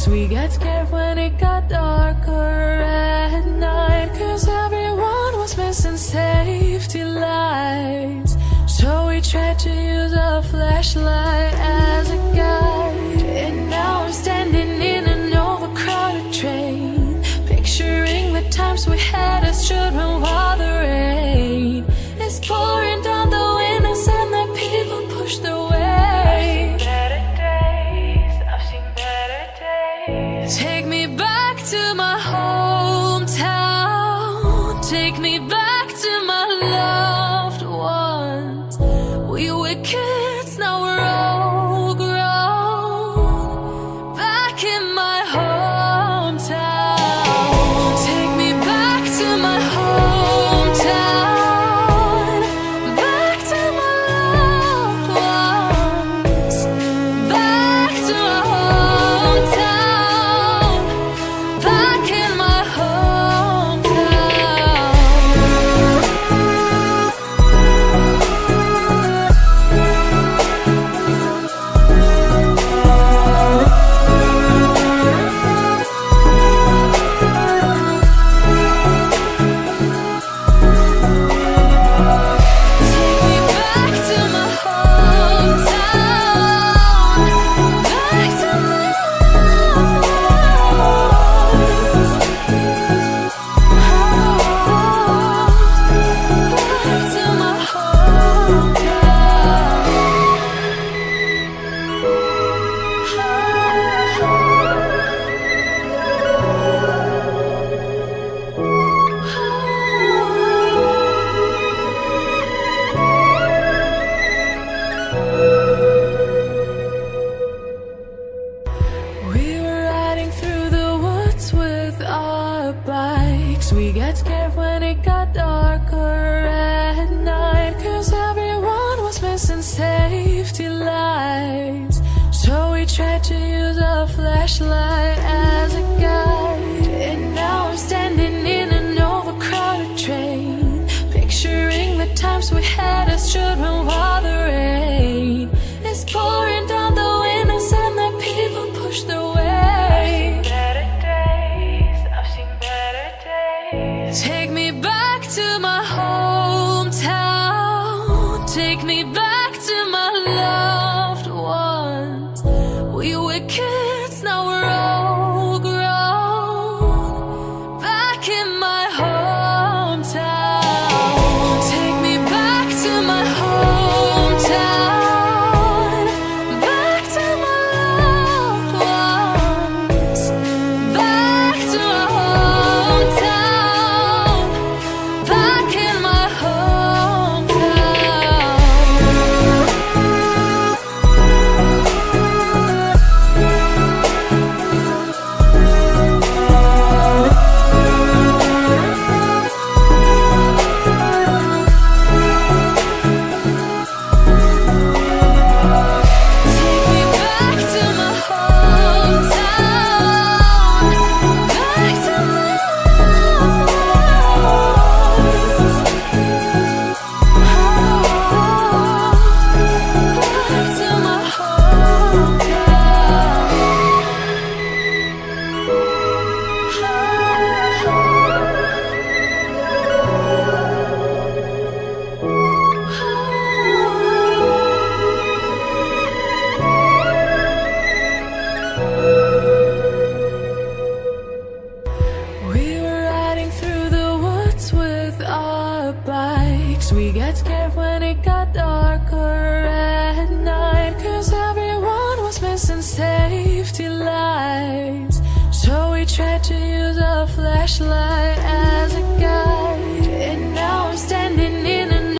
bikes. We got scared when it got darker at night, 'cause everyone was missing safety lights. So we tried to use a flashlight as a guide. And now I'm standing in an overcrowded train, picturing the times we had as children while the rain is pouring down the windows and the people push their way. Take me back to my hometown. Take me back to my loved ones. We were kids, now we're all grown. Back in my hometown. Take me back to my hometown. Back to my loved ones. Back to my hometown. Back in my we got scared when it got darker at night, 'cause everyone was missing safety lights. So we tried to use a flashlight as a guide. And now I'm standing in an overcrowded train, picturing the times we had as children while the rain is pouring down the windows and the people push their way. Take me back to my hometown. Take me back to my loved ones. We were kids, now we're all grown. Back in my hometown. Take me back to my hometown. Back to my loved ones. Back to my hometown. Back in my we got scared when it got darker at night, 'cause everyone was missing safety lights. So we tried to use a flashlight